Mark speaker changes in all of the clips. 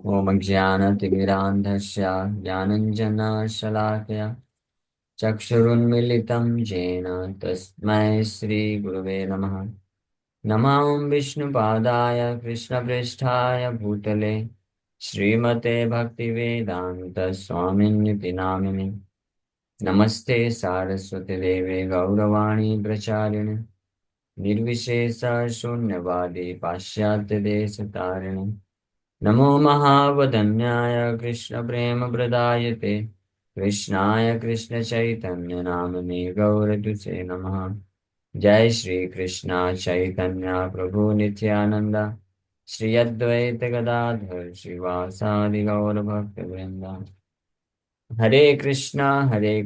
Speaker 1: ॐ ज्ञानतिमिरान्धस्य ज्ञानञ्जनशलाकया चक्षुरुन्मिलितं येन तस्मै श्रीगुरवे नमः। नमः विष्णुपादाय कृष्णप्रेष्ठाय भूतले श्रीमते भक्तिवेदान्तस्वामिन्युति नामिने। नमस्ते सारस्वतीदेवे गौरवाणी प्रचारिणे निर्विशेषशून्यवादी पाश्चात्यदेशतारिणे। नमो महावदन्याय कृष्णप्रेमप्रदायते कृष्णाय कृष्णचैतन्यनामने गौरदुषे नमः। जय श्री कृष्ण चैतन्य प्रभु नित्यानंद श्री अद्वैत गदाधर श्रीवासादि गौर भक्तवृंद। हरे कृष्णा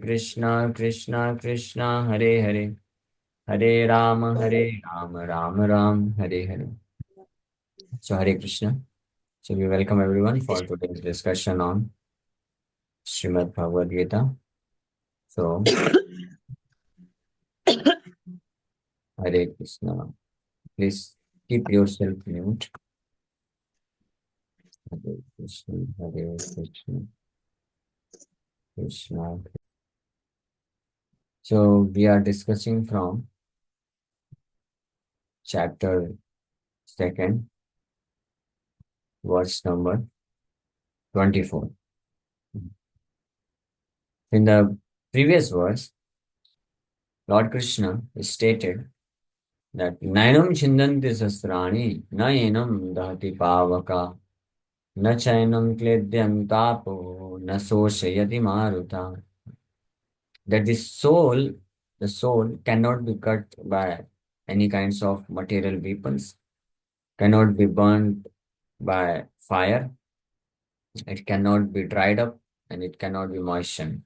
Speaker 1: कृष्णा कृष्णा हरे हरे, हरे Ram Ram Ram Hare Hare. So Hare Krishna. So we welcome everyone for today's discussion on Srimad Bhagavad Gita. So Hare Krishna. Please keep yourself mute. Hare Krishna, Hare Krishna, Krishna. So we are discussing from chapter 2, verse number 24. In the previous verse, Lord Krishna stated that Nainam Chindanti Sasrani, Na Enam Dahati Pavaka, Na Chainam Kledyam Tapo, Na Soshayati Maruta. That the soul cannot be cut by any kinds of material weapons, cannot be burned by fire, it cannot be dried up, and it cannot be moistened.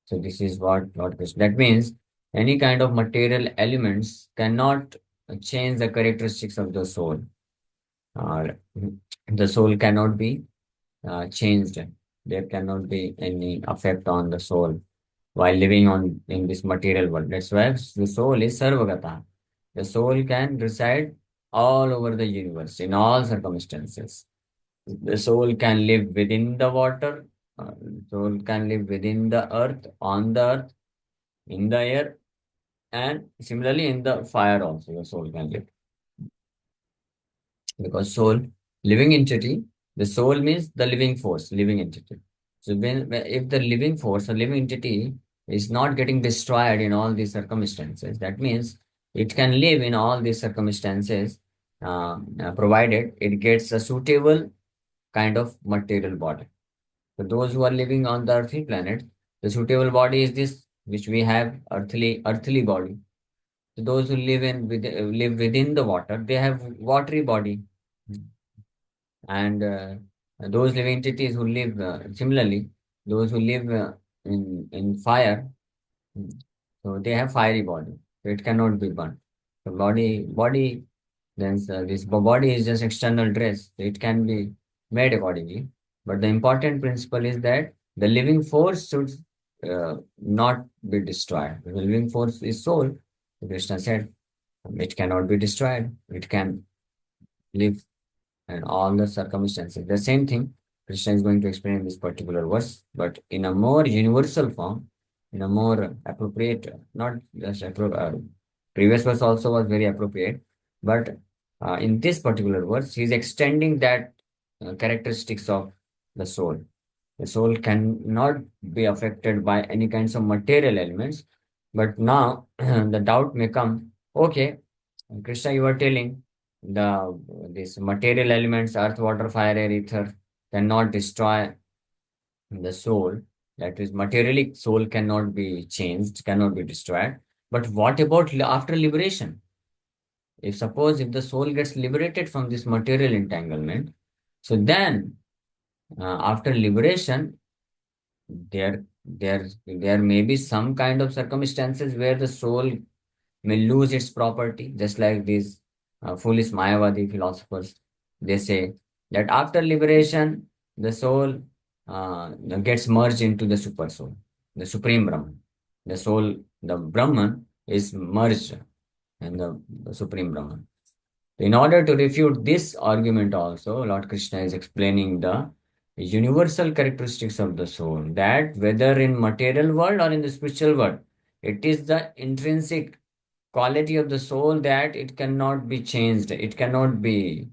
Speaker 1: So this is what Lord Krishna. That means any kind of material elements cannot change the characteristics of the soul. Or the soul cannot be changed. There cannot be any effect on the soul while living on in this material world. That's why the soul is sarvagata. The soul can reside all over the universe in all circumstances. The soul can live within the water. Soul can live within the earth, on the earth, in the air, and similarly in the fire also. The soul can live because soul, living entity. The soul means the living force, living entity. So if the living force or living entity is not getting destroyed in all these circumstances, that means it can live in all these circumstances, provided it gets a suitable kind of material body. For those who are living on the earthly planet, the suitable body is this, which we have, earthly body. So those who live within the water, they have watery body, and those living entities who live similarly, those who live in fire, mm, so they have fiery body. So it cannot be burnt. The body, then this body is just external dress. So it can be made accordingly. But the important principle is that the living force should not be destroyed. The living force is soul. Krishna said it cannot be destroyed. It can live and all the circumstances. The same thing Krishna is going to explain in this particular verse, but in a more universal form, in a more appropriate, not just previous verse also was very appropriate, but in this particular verse, he is extending that characteristics of the soul. The soul cannot be affected by any kinds of material elements, but now the doubt may come, okay, Krishna, you are telling the these material elements, earth, water, fire, air, ether, cannot destroy the soul. That is, materially, soul cannot be changed, cannot be destroyed. But what about after liberation? If the soul gets liberated from this material entanglement, so then after liberation, there may be some kind of circumstances where the soul may lose its property, just like these foolish Mayavadi philosophers. They say that after liberation, the soul gets merged into the super soul, the supreme Brahman. The soul, the Brahman, is merged in the supreme Brahman. In order to refute this argument, also, Lord Krishna is explaining the universal characteristics of the soul, that whether in material world or in the spiritual world, it is the intrinsic quality of the soul that it cannot be changed, it cannot be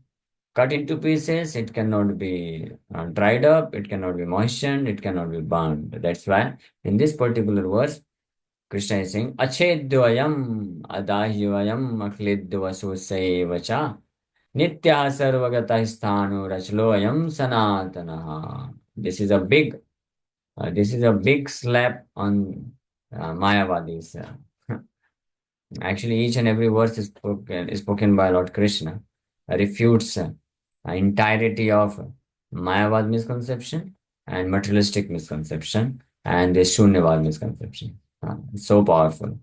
Speaker 1: cut into pieces, it cannot be dried up, it cannot be moistened, it cannot be burned. That's why in this particular verse, Krishna is saying, Achedvayam adahyvayam aklidvasusaivacha Nitya sarvagata sthanu rachloyam sanatana. This is a big slap on Mayavadis. Actually, each and every verse is spoken by Lord Krishna refutes entirety of Mayavad misconception and materialistic misconception and the Shunyavad misconception. So powerful.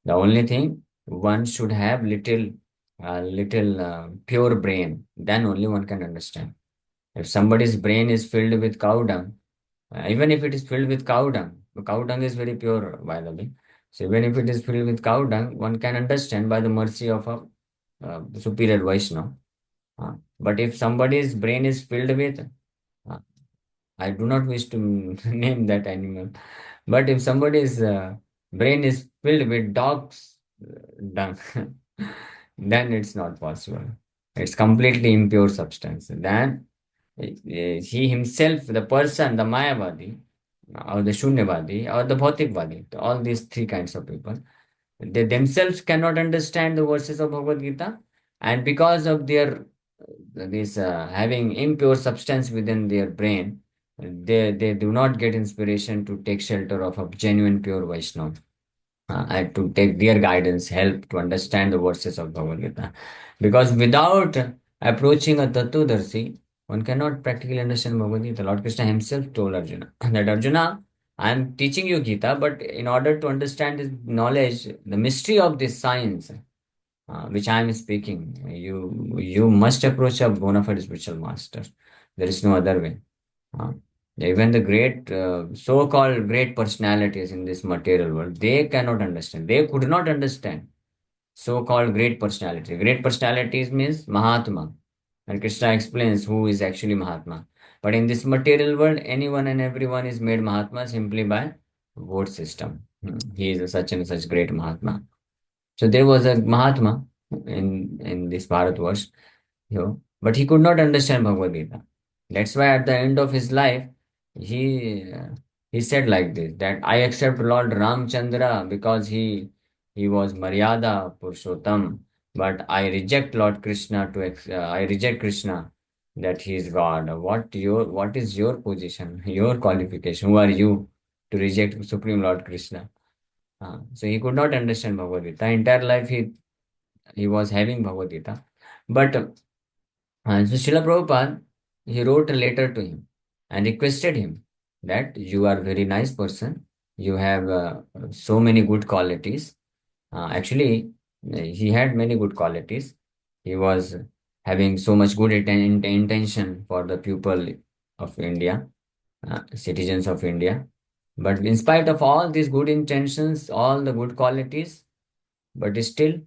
Speaker 1: The only thing, one should have little pure brain. Then only one can understand. If somebody's brain is filled with cow dung, even if it is filled with cow dung is very pure, by the way. So even if it is filled with cow dung, one can understand by the mercy of a superior Vaishnava. But if somebody's brain is filled with, uh, I do not wish to name that animal, but if somebody's brain is filled with dog's dung, then it's not possible. It's completely impure substance. Then he himself, the person, the Mayavadi, or the Shunyavadi, or the Bhautikvadi, all these three kinds of people, they themselves cannot understand the verses of Bhagavad Gita, and because of their this having impure substance within their brain, they do not get inspiration to take shelter of a genuine pure Vaishnava and to take their guidance, help to understand the verses of Bhagavad Gita. Because without approaching a Tattvadarshi, one cannot practically understand Bhagavad Gita. Lord Krishna himself told Arjuna that Arjuna, I am teaching you Gita, but in order to understand this knowledge, the mystery of this science, which I am speaking, you must approach a bona fide spiritual master. There is no other way. Uh, Even the great, so-called great personalities in this material world, they cannot understand. They could not understand so-called great personality. Great personalities means Mahatma. And Krishna explains who is actually Mahatma. But in this material world, anyone and everyone is made Mahatma simply by vote system. He is a such and such great Mahatma. So there was a Mahatma in this Bharatvarsh, but he could not understand Bhagavad Gita. That's why at the end of his life, he uh, he said like this, that I accept Lord Ramchandra because he was Maryada Purushottam, but I reject Lord Krishna I reject Krishna that he is God. What is your position, your qualification? Who are you to reject Supreme Lord Krishna? So he could not understand Bhagavad Gita. Entire life he was having Bhagavad Gita, but so Srila Prabhupada, he wrote a letter to him and requested him that you are a very nice person. You have so many good qualities. Actually, he had many good qualities. He was having so much good intention for the people of India, citizens of India. But in spite of all these good intentions, all the good qualities, but still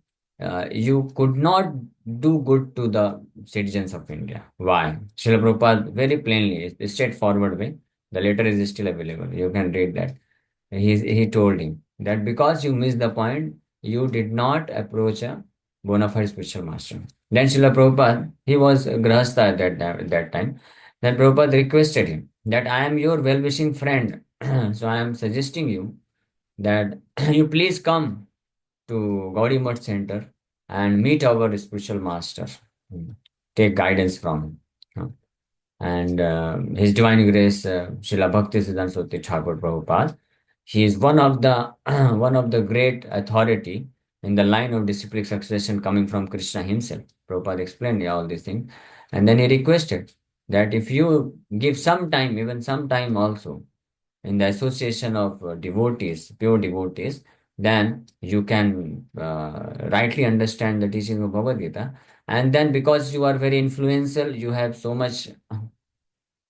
Speaker 1: you could not do good to the citizens of India. Why? Srila Prabhupada very plainly, straightforward way, the letter is still available. You can read that. He told him that because you missed the point, you did not approach a bona fide spiritual master. Then Srila Prabhupada, he was a Grahastha at that time. Then Prabhupada requested him that I am your well-wishing friend. So I am suggesting you that you please come to Gaudi Mutt Center and meet our spiritual master. Mm. Take guidance from him. And His Divine Grace, Srila Bhakti Siddhanta Saraswati Thakur Prabhupada, he is one of the one of the great authority in the line of disciplic succession coming from Krishna himself. Prabhupada explained all these things. And then he requested that if you give some time, even some time also, in the association of devotees, pure devotees, then you can rightly understand the teaching of Bhagavad Gita. And then because you are very influential, you have so much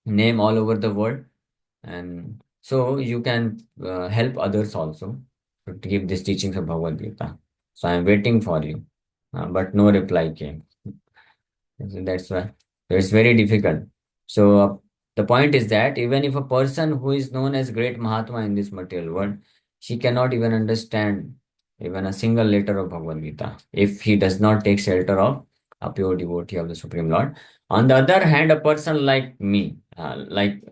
Speaker 1: name all over the world, and so you can help others also to give these teachings of Bhagavad Gita. So I am waiting for you, but no reply came. So that's why. So it's very difficult. So the point is that even if a person who is known as great Mahatma in this material world, she cannot even understand even a single letter of Bhagavad Gita if he does not take shelter of a pure devotee of the Supreme Lord. On the other hand, a person like me, a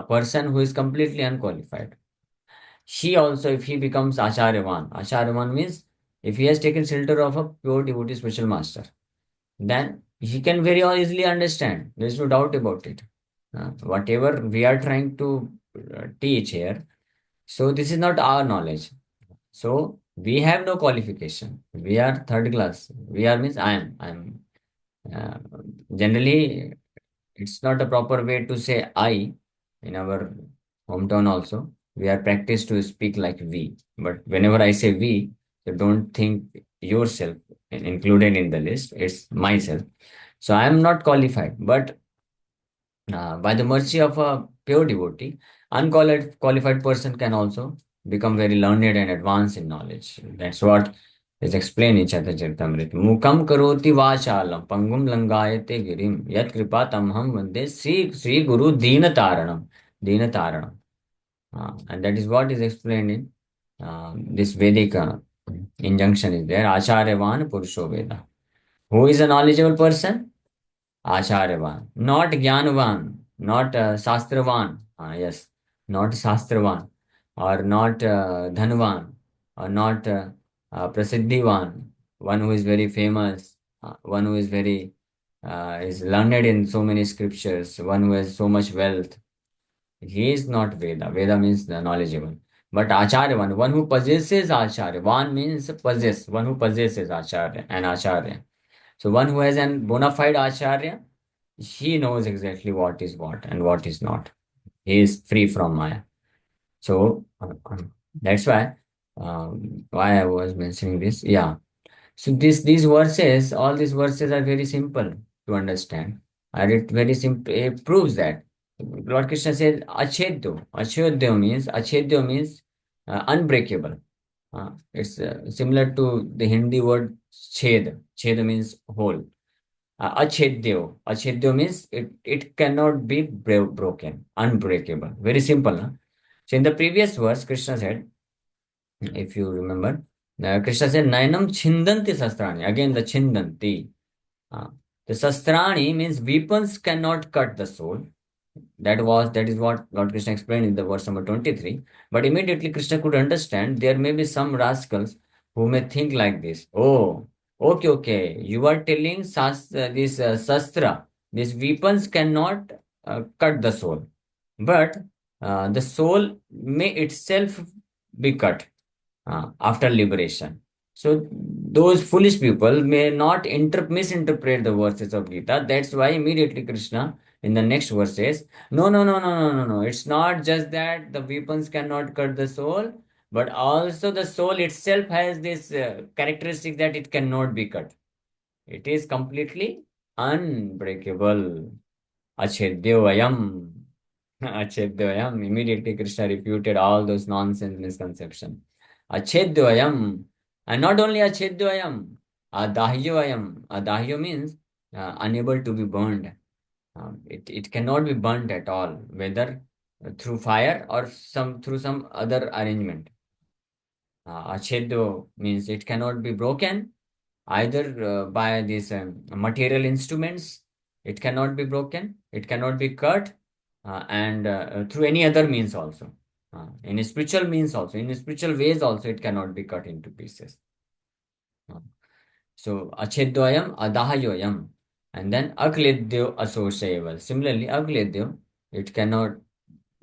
Speaker 1: person who is completely unqualified, she also, if he becomes Acharyavan means if he has taken shelter of a pure devotee special master, then he can very easily understand. There's no doubt about it. Whatever we are trying to teach here, so this is not our knowledge. So we have no qualification. We are third class. We are means I am. Uh, Generally, it's not a proper way to say I in our hometown also. We are practiced to speak like we. But whenever I say we, so don't think yourself included in the list. It's myself. So I am not qualified. But by the mercy of a pure devotee, unqualified person can also become very learned and advanced in knowledge. That's what is explained in Charitamrita. Mukam karoti vachalam pangum langayate girim yat kripa tamham vande Sri Guru Dina Taranam. Dina Taranam. And that is what is explained in this Vedic injunction is there. Acharyavan Purusho Veda. Who is a knowledgeable person? Acharyavan, not Jnanavan, not Shastravan. Yes, not Shastravan, or not Dhanvan, or not Prasiddhivan, one who is very famous, one who is very is learned in so many scriptures, one who has so much wealth. He is not Veda. Veda means the knowledgeable. But Acharyavan, one who possesses Acharya. One means possess, one who possesses Acharya and Acharya. So one who has an bona fide Acharya, he knows exactly what is what and what is not. He is free from Maya. So that's why I was mentioning this. Yeah. So these verses, all these verses are very simple to understand. And it very simple. It proves that Lord Krishna says achedyo. Achedyo means unbreakable. It's similar to the Hindi word ched. Ched means whole. Achedyo means it cannot be broken, unbreakable. Very simple. Huh? So in the previous verse, Krishna said, if you remember, Krishna said, Nainam chindanti sastrani. Again, the chindanti. Uh, the sastrani means weapons cannot cut the soul. That is what Lord Krishna explained in the verse number 23. But immediately Krishna could understand there may be some rascals who may think like this. Oh, okay. You are telling this sastra, these weapons cannot cut the soul. But the soul may itself be cut after liberation. So those foolish people may not misinterpret the verses of Gita. That's why immediately Krishna in the next verse says, no. It's not just that the weapons cannot cut the soul, but also the soul itself has this characteristic that it cannot be cut. It is completely unbreakable. Achedyoayam. Achedyoayam. Immediately Krishna refuted all those nonsense misconceptions. Achedyoayam. And not only Achedyoayam, Adahyoayam. Adahyo means unable to be burned. It cannot be burnt at all, whether through fire or through some other arrangement. Achedyo means it cannot be broken either by these material instruments. It cannot be broken, it cannot be cut, and through any other means also. In spiritual means also, in spiritual ways also, it cannot be cut into pieces. Uh, so, achedyoyam, adahayoyam, and then akledyo asoshayaval. Similarly, akledyo, it cannot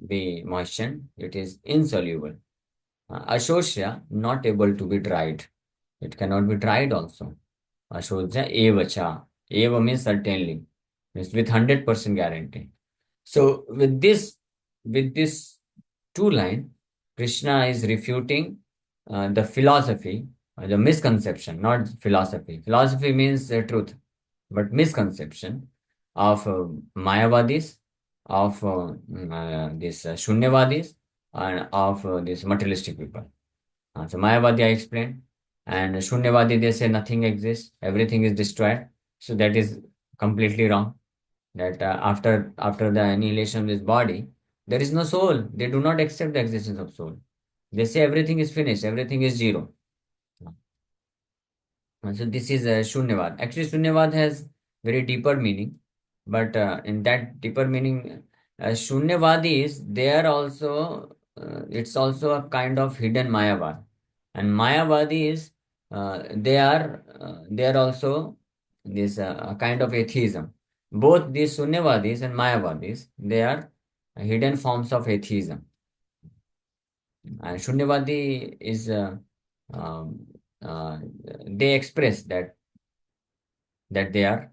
Speaker 1: be moistened, it is insoluble. Asosya, not able to be dried. It cannot be dried also. Ashodhya evacha. Eva means certainly. Means with 100% guarantee. So with this two line, Krishna is refuting the philosophy, the misconception, not philosophy. Philosophy means truth, but misconception of Mayavadis, of this Shunyavadis, and of this materialistic people. So Mayavadi I explained, and Shunyavadi they say nothing exists, everything is destroyed. So that is completely wrong. That after the annihilation of this body, there is no soul. They do not accept the existence of soul. They say everything is finished, everything is zero. So this is Shunyavad. Actually, Shunyavad has very deeper meaning, but in that deeper meaning, Shunyavadis, they are also, it's also a kind of hidden Mayavad. And Mayavadis, they are also this a kind of atheism. Both these Shunyavadis and Mayavadis, they are hidden forms of atheism. And Shunyavadi is, um, uh, they express that they are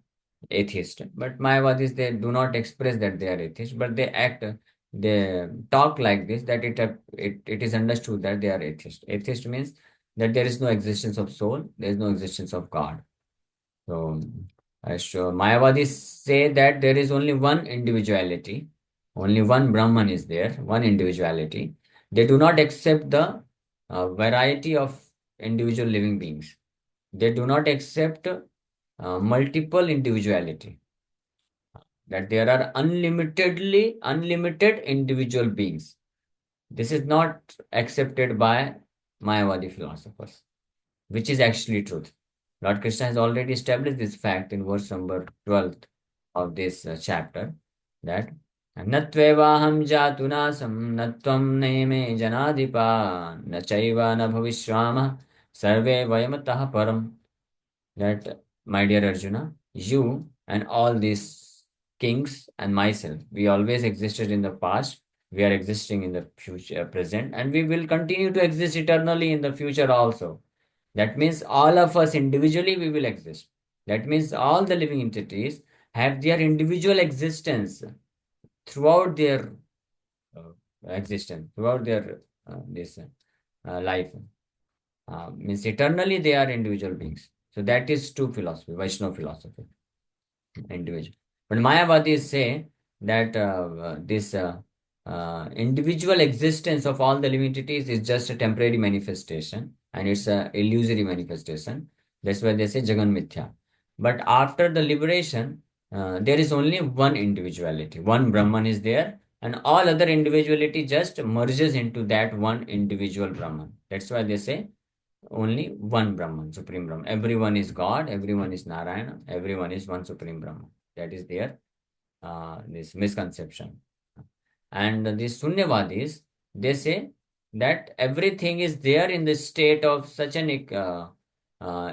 Speaker 1: atheist. But Mayavadis, they do not express that they are atheist, but they talk like this, that it is understood that they are atheist. Atheist means that there is no existence of soul, there is no existence of God. So, Mayavadis say that there is only one individuality, only one Brahman is there, one individuality. They do not accept the variety of individual living beings. They do not accept multiple individuality, that there are unlimited individual beings. This is not accepted by Mayavadi philosophers, which is actually truth. Lord Krishna has already established this fact in verse number 12 of this chapter, that natvevaham jatunasam natvam neme janadipa na chaiva na bhavishwama sarve vayamatah param. That, my dear Arjuna, you and all these kings and myself, we always existed in the past, we are existing in the future, present, and we will continue to exist eternally in the future also. That means all of us individually we will exist. That means all the living entities have their individual existence throughout their uh, existence, throughout their this life. Means eternally they are individual beings. So that is true philosophy, Vaishnava philosophy, individual. But Mayavadis say that this individual existence of all the living entities is just a temporary manifestation, and it's a illusory manifestation. That's why they say Jagan Mithya. But after the liberation, there is only one individuality, one Brahman is there, and all other individuality just merges into that one individual Brahman. That's why they say only one Brahman, Supreme Brahman. Everyone is God, everyone is Narayana, everyone is one Supreme Brahman. That is their this misconception. And these Sunyavadis, they say that everything is there in the state of such an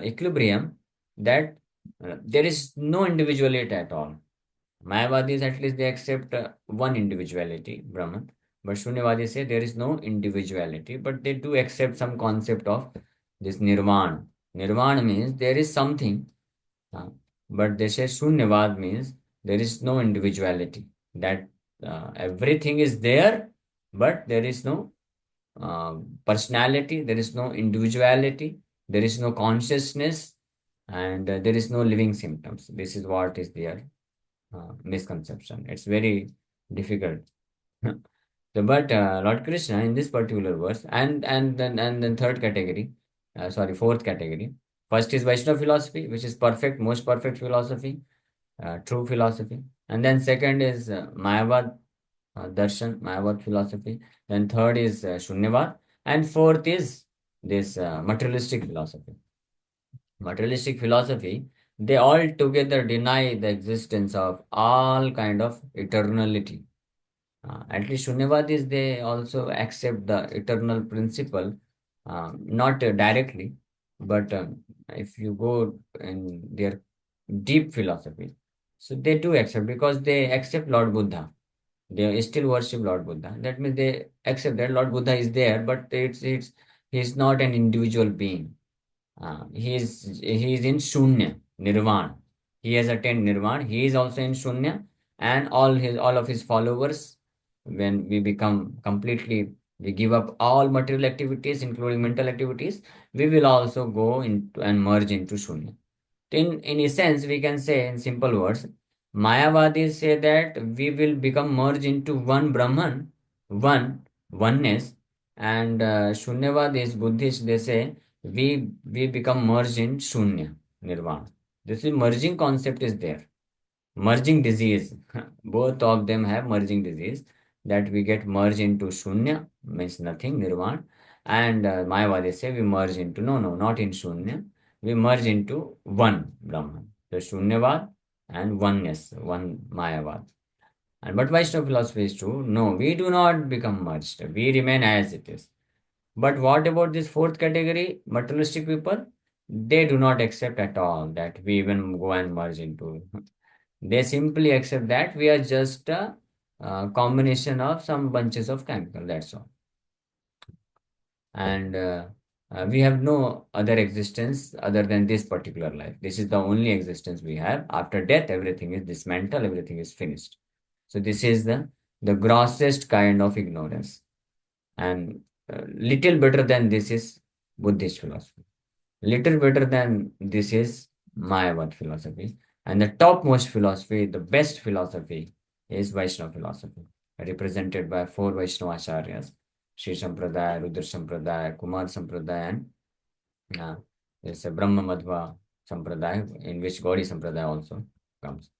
Speaker 1: equilibrium that there is no individuality at all. Mayavadis, at least they accept one individuality, Brahman. But Shunyavadis say there is no individuality, but they do accept some concept of this nirvana. Nirvana means there is something, uh, but they say Shunyavad means there is no individuality. That everything is there, but there is no personality, there is no individuality, there is no consciousness, and there is no living symptoms. This is what is there misconception. It's very difficult. So, but Lord Krishna in this particular verse, and then third category, sorry, fourth category. First is Vaishnava philosophy, which is perfect, most perfect philosophy, true philosophy. And then second is Mayavad darshan, Mayavad philosophy. Then third is Shunyavad, and fourth is this materialistic philosophy. Materialistic philosophy, they all together deny the existence of all kind of eternality. At least Shunyavadis, they also accept the eternal principle, not directly, but if you go in their deep philosophy, so they do accept, because they accept Lord Buddha. They still worship Lord Buddha. That means they accept that Lord Buddha is there, but it's he's not an individual being. He is in Shunya, Nirvana. He has attained Nirvana. He is also in Shunya, and all of his followers, when we become completely, we give up all material activities, including mental activities, we will also go into and merge into Shunya. In a sense, we can say in simple words, Mayavadis say that we will become merged into one Brahman, oneness, and Shunyavadis, Buddhists, they say we become merged in Shunya, Nirvana. This is merging concept is there. Merging disease. Both of them have merging disease, that we get merged into Shunya, means nothing, Nirvan. And Mayavadi say we merge into, no, no, not in Shunya. We merge into one Brahman. The Shunyavad and oneness, one Mayavad. And but Vaishnava philosophy is true. No, we do not become merged. We remain as it is. But what about this fourth category, materialistic people? They do not accept at all that we even go and merge into. They simply accept that we are just a, combination of some bunches of chemical. That's all. And we have no other existence other than this particular life. This is the only existence we have. After death, everything is dismantled, everything is finished. So this is the grossest kind of ignorance. And little better than this is Buddhist philosophy. Little better than this is Mayavad philosophy. And the topmost philosophy, the best philosophy, is Vaishnava philosophy, represented by four Vaishnava acharyas: Sri Sampradaya, Rudra Sampradaya, Kumar Sampradaya, and there's a Brahma Madhva Sampradaya, in which Gaudi Sampradaya also comes.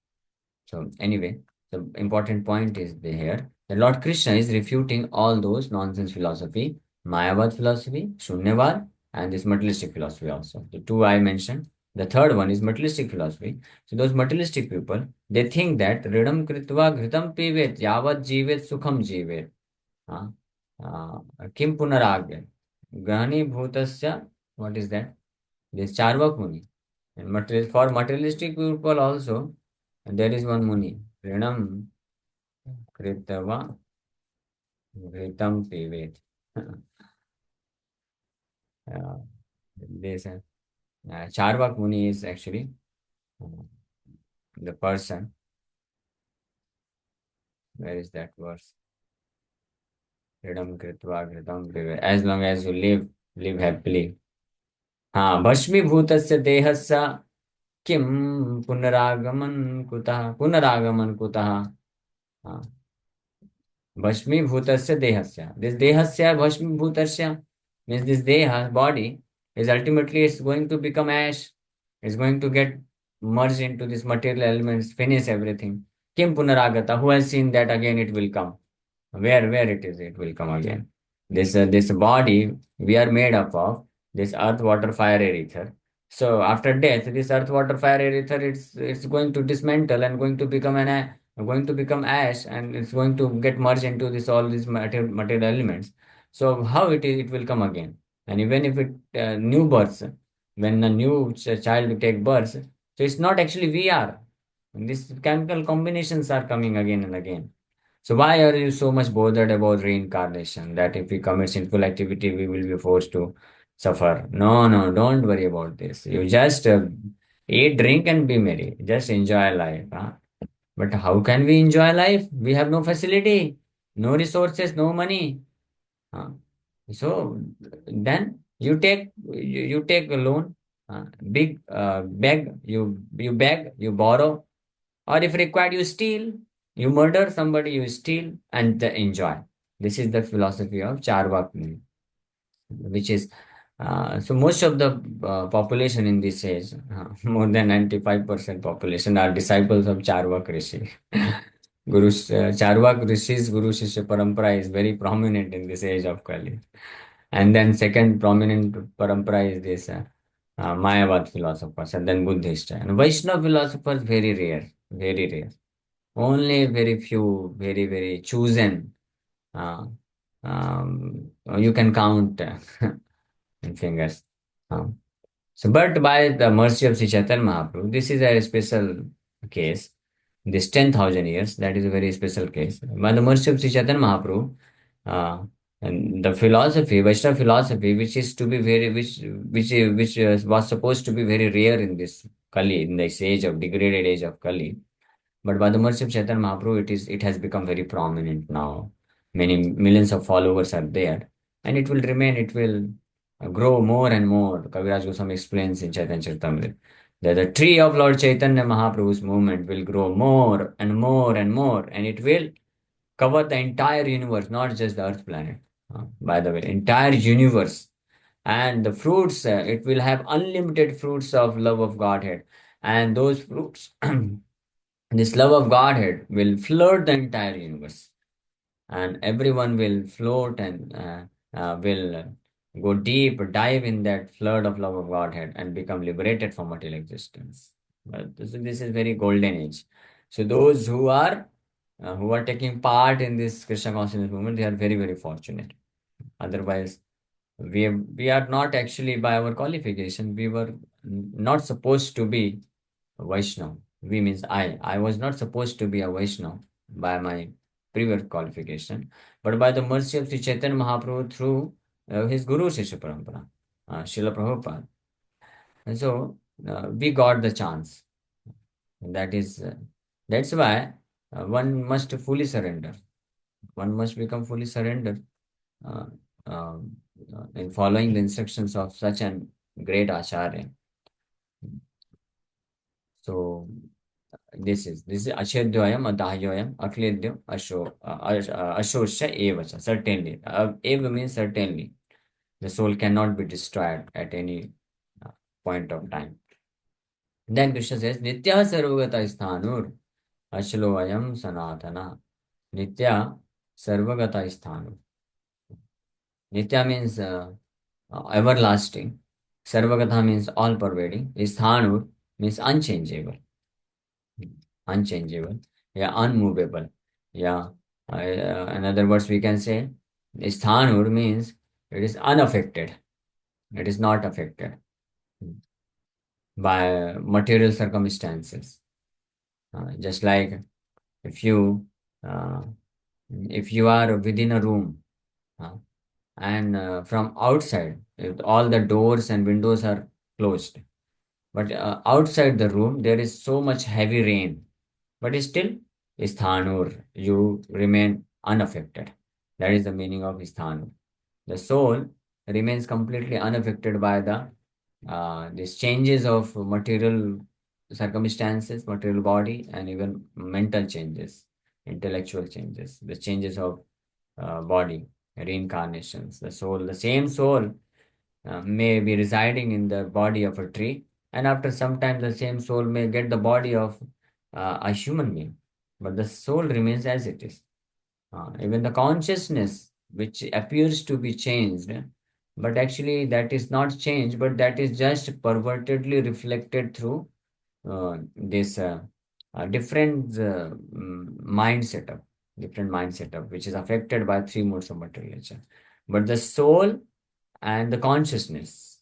Speaker 1: So anyway, the important point is here that Lord Krishna is refuting all those nonsense philosophy, Mayavad philosophy, Shunyavad, and this materialistic philosophy also. The two I mentioned. The third one is materialistic philosophy. So those materialistic people, they think that Ridam Kritva Ghitam Pivet Yavad Jivet Sukham Jivet. हाँ, Kim Punaragya. Grani Bhutasya. What is that? This Charvak Muni. And for materialistic people also, there is one Muni. Rinam Kritava Gritam Pivet. This Charvak Muni is actually uh, the person. Where is that verse? Rinam Kritva Gritam Pivet. As long as you live, live happily. हाँ भस्मीभूतस्य देहस्य किम पुनरागमन कुतः पुनरागमन कुतः हाँ भस्मीभूतस्य देहस्य this dehasya bhasmibhutasya means this deha body is ultimately it's going to become ash, it's going to get merged into these material elements, finish everything. Kim punaragata, who has seen that again it will come? Where it is, it will come again. This body we are made up of this earth, water, fire, air, ether. So after death, this earth, water, fire, air, ether, it's going to dismantle and going to become going to become ash, and it's going to get merged into this all these material elements. So how it is, it will come again. And even if it new births, when a new child take birth, so it's not actually we are. These chemical combinations are coming again and again. So why are you so much bothered about reincarnation? That if we commit sinful activity, we will be forced to suffer. No, no, don't worry about this. You just eat, drink, and be merry. Just enjoy life. Huh? But how can we enjoy life? We have no facility, no resources, no money. Huh? So then you take a loan, big beg, you beg, you borrow, or if required, you steal, you murder somebody, you steal, and enjoy. This is the philosophy of Charvak Muni, which is so most of the population in this age, more than 95% population, are disciples of Charvak Rishi. Charvak Rishi's Guru Shishya Parampara is very prominent in this age of Kali. And then second prominent parampara is this Mayavad philosophers, and then Buddhist. And Vaishnava philosophers, very rare, very rare. Only very few, very, very chosen. Uh, you can count in fingers. Um, so, but by the mercy of Sri Chaitanya Mahaprabhu, this is a special case. This 10,000 years, that is a very special case. By the mercy of Sri Chaitanya Mahaprabhu, uh, and the philosophy, Vaishnava philosophy, which is to be very, which was supposed to be very rare in this Kali, in this age of degraded age of Kali, but by the mercy of Chaitanya Mahaprabhu, it has become very prominent now. Many millions of followers are there, and it will remain. It will grow more and more. Kaviraj Goswami explains in Chaitanya Charitamrita that the tree of Lord Chaitanya Mahaprabhu's movement will grow more and more and more, and it will cover the entire universe, not just the Earth planet. By the way, entire universe, and the fruits. It will have unlimited fruits of love of Godhead. And those fruits, this love of Godhead will flood the entire universe, and everyone will float and will go deep, dive in that flood of love of Godhead and become liberated from material existence. But this is very golden age. So those who are taking part in this Krishna consciousness movement, they are very, very fortunate. Otherwise, we are not actually, by our qualification, we were not supposed to be a Vaishnav. We means I was not supposed to be a Vaishnav by my previous qualification, but by the mercy of Sri Chaitanya Mahaprabhu through his Guru Shishya Parampara, Srila Prabhupada. And so we got the chance. That is, that's why one must fully surrender. One must become fully surrendered uh, um, in following the instructions of such an great Acharya. So this is Achedyoyam, Adahyoyam, Akledyam, Ashosha Evacha. Certainly. Eva means certainly. The soul cannot be destroyed at any point of time. Then Krishna says, Nitya Sarvagata Sthanur, Ashloayam Sanatana. Nitya Sarvagata Sthanur. Nitya means everlasting. Sarvagata means all pervading. Sthanur means unchangeable. Unchangeable, yeah, unmovable, yeah. In other words, we can say sthanur means it is unaffected, it is not affected by material circumstances. Just like if you uh, if you are within a room, uh, and from outside, if all the doors and windows are closed, but outside the room there is so much heavy rain, but still Isthanur, you remain unaffected. That is the meaning of Isthanur. The soul remains completely unaffected by the these changes of material circumstances, material body, and even mental changes, intellectual changes, the changes of body, reincarnations. The soul, the same soul, may be residing in the body of a tree, and after some time, the same soul may get the body of a human being, but the soul remains as it is. Even the consciousness, which appears to be changed, but actually that is not changed, but that is just pervertedly reflected through this different mind setup, different mind setup, which is affected by three modes of material nature. But the soul and the consciousness,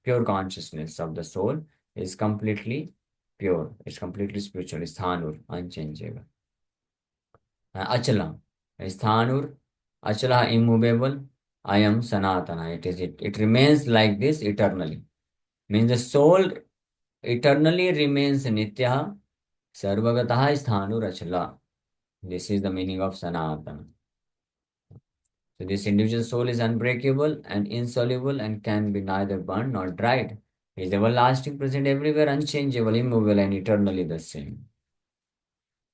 Speaker 1: pure consciousness of the soul is completely pure. It's completely spiritual. It's Thanur, unchangeable. Achala. It's Thanur, Achala, immovable. I am Sanatana. It remains like this eternally. Means the soul eternally remains Nitya. Sarvagataha is Thanur Achala. This is the meaning of Sanatana. So this individual soul is unbreakable and insoluble and can be neither burned nor dried. He is everlasting, present everywhere, unchangeable, immovable, and eternally the same.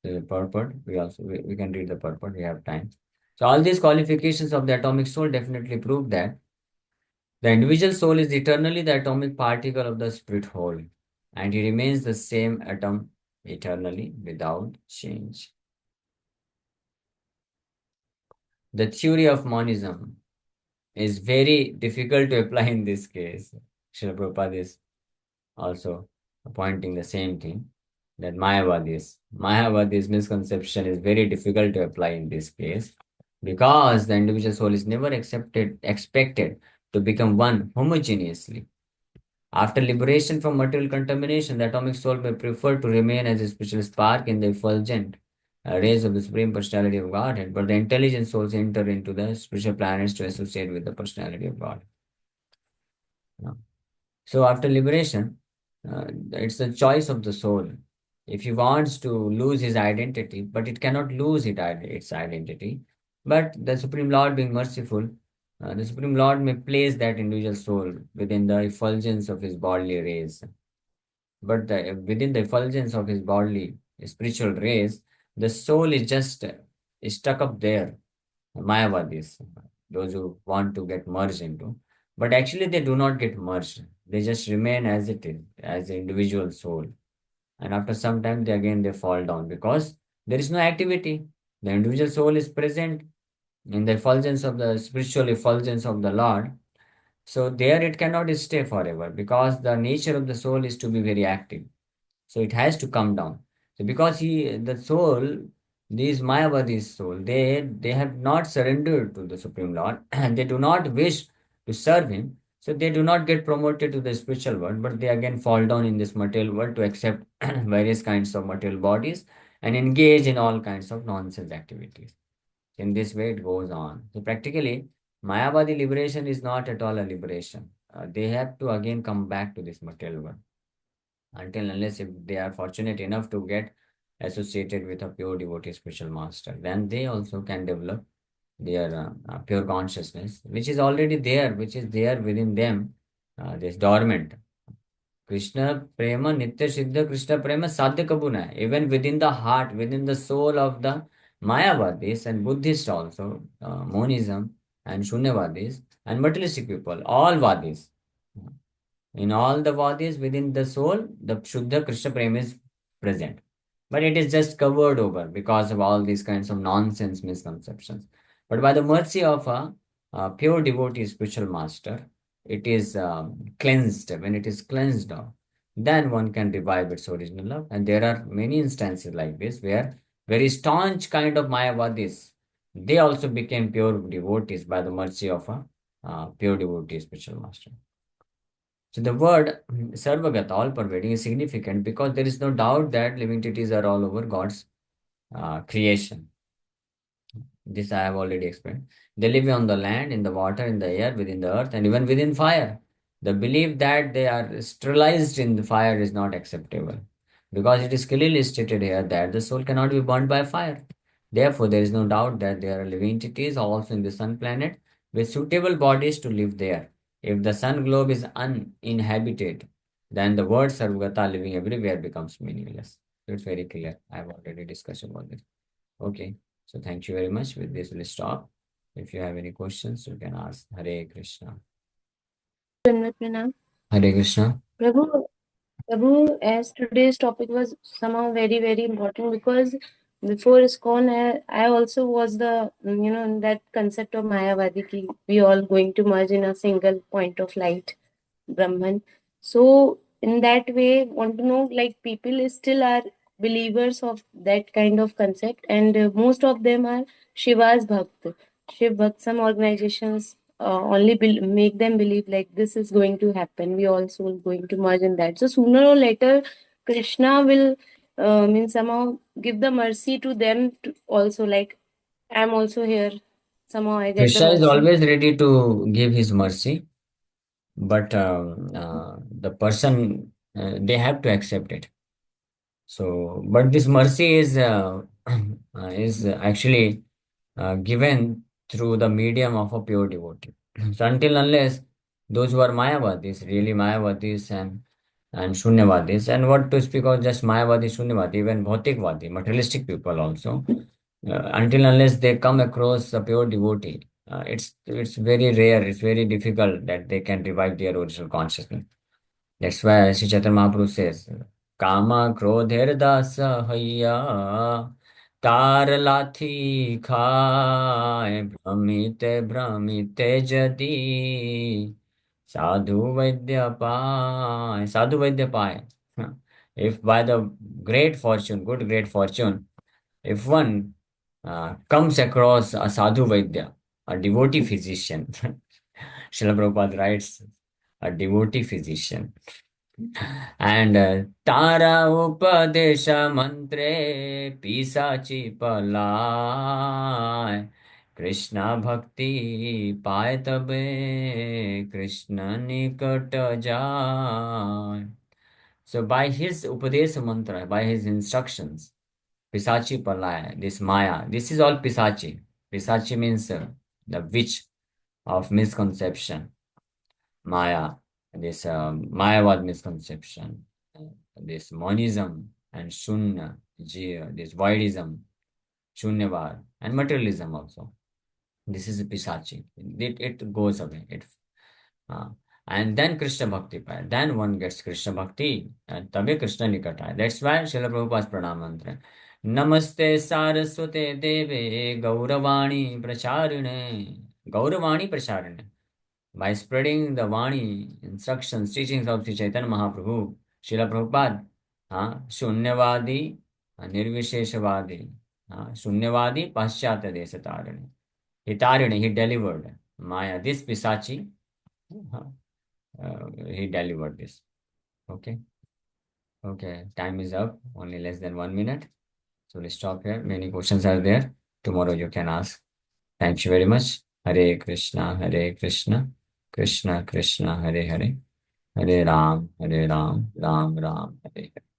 Speaker 1: So the purport, we can read the purport, we have time. So all these qualifications of the atomic soul definitely prove that the individual soul is eternally the atomic particle of the spirit whole, and he remains the same atom eternally without change. The theory of monism is very difficult to apply in this case. Srila Prabhupada is also pointing the same thing, that Mayavadi's misconception is very difficult to apply in this case, because the individual soul is never expected to become one homogeneously. After liberation from material contamination, the atomic soul may prefer to remain as a spiritual spark in the effulgent rays of the Supreme Personality of Godhead, but the intelligent souls enter into the spiritual planets to associate with the Personality of God. So after liberation, it's the choice of the soul. If he wants to lose his identity, but it cannot lose its identity, but the Supreme Lord being merciful, the Supreme Lord may place that individual soul within the effulgence of his bodily rays. But within the effulgence of his bodily spiritual rays, the soul is just stuck up there. Mayavadis, those who want to get merged into. But actually, they do not get merged. They just remain as it is, as an individual soul. and after some time they fall down because there is no activity. The individual soul is present in the effulgence of the spiritual effulgence of the Lord. So there it cannot stay forever because the nature of the soul is to be very active. So it has to come down. So because the soul, these Mayavadi's soul, they have not surrendered to the Supreme Lord and they do not wish to serve Him. So they do not get promoted to the spiritual world, but they again fall down in this material world to accept various kinds of material bodies and engage in all kinds of nonsense activities. In this way, it goes on. So practically, Mayavadi liberation is not at all a liberation. They have to again come back to this material world until unless if they are fortunate enough to get associated with a pure devotee spiritual master, then they also can develop their pure consciousness, which is there within them, this dormant. Krishna Prema, Nitya Siddha Krishna Prema Sadhya Kabuna. Even within the heart, within the soul of the Mayavadis and Buddhists also, Monism and Shunyavadis and materialistic people, all Vadis. In all the Vadis within the soul, the Shuddha Krishna Prema is present. But it is just covered over because of all these kinds of nonsense misconceptions. But by the mercy of a pure devotee spiritual master, it is cleansed. When it is cleansed off, then one can revive its original love. And there are many instances like this where very staunch kind of Mayavadis, they also became pure devotees by the mercy of a pure devotee spiritual master. So the word Sarvagata, all pervading, is significant because there is no doubt that living entities are all over God's creation. This I have already explained. They live on the land, in the water, in the air, within the earth, and even within fire. The belief that they are sterilized in the fire is not acceptable because it is clearly stated here that the soul cannot be burned by fire. Therefore, there is no doubt that there are living entities also in the sun planet with suitable bodies to live there. If the sun globe is uninhabited, then the word Sarvagata, living everywhere, becomes meaningless. So it's very clear. I have already discussed about this. Okay. So thank you very much. With this, we'll stop. If you have any questions, you can ask. Hare Krishna.
Speaker 2: Dandavat Pranam.
Speaker 1: Hare Krishna.
Speaker 2: Prabhu, Prabhu, as today's topic was somehow very, very important because before ISKCON, I also was that concept of Mayavadi ki we all going to merge in a single point of light, Brahman. So in that way, want to know like people is still are believers of that kind of concept, and most of them are Shiva's Bhakt. Shiv Bhakt, some organizations only make them believe like this is going to happen. We also going to merge in that. So sooner or later, Krishna will somehow give the mercy to them to also like I'm also here. Somehow I get the
Speaker 1: Krishna is
Speaker 2: mercy.
Speaker 1: always ready to give his mercy, but the person, they have to accept it. So, but this mercy is actually given through the medium of a pure devotee. So until unless those who are Mayavadis, really Mayavadis and Shunyavadis, and what to speak of just Mayavadi, Shunyavadi, even Bhautikvadi, materialistic people also, until unless they come across a pure devotee, it's very rare, it's very difficult that they can revive their original consciousness. That's why Sri Chaitanya Mahaprabhu says, Kama krodher dasa hayya तार लाथी खाए भ्रमिते भ्रमिते जति साधु वैद्य पाए. If by the great fortune, good great fortune, if one comes across a sadhu vaidya, a devotee physician, Srila Prabhupada writes, a devotee physician, and तारा उपदेश मंत्रे पिशाची पलाय कृष्णा भक्ति पाए तबे कृष्ण निकट जाय. So by his upadesh mantra, by his instructions, Pisachi Palaya, this Maya, this is all Pisachi. Pisachi means the witch of misconception. Maya, this Mayavad misconception, this monism and Shunya, this voidism, Shunyavad, and materialism also. This is a Pisachi. It goes away. Uh, and then Krishna Bhakti पाए, then one gets Krishna Bhakti, and तभी कृष्ण निकट आए. That's why Srila Prabhupada's प्रणाम मंत्र है, नमस्ते सारस्वते देवे गौरवाणी प्रचारिणे. गौरवाणी प्रचारिणे. By spreading the Vani, instructions, teachings of Sri Chaitanya Mahaprabhu, Srila Prabhupada, शून्यवादी, निर्विशेषवादी, शून्यवादी, पाश्चात्य देश Tarini. He delivered Maya, this Pisachi, he delivered this. Okay, okay, time is up, only less than 1 minute. So we'll stop here. Many questions are there. Tomorrow you can ask. Thank you very much. Hare Krishna, Hare Krishna, Krishna Krishna, Hare Hare, Hare Ram, Ram Ram, Hare Hare.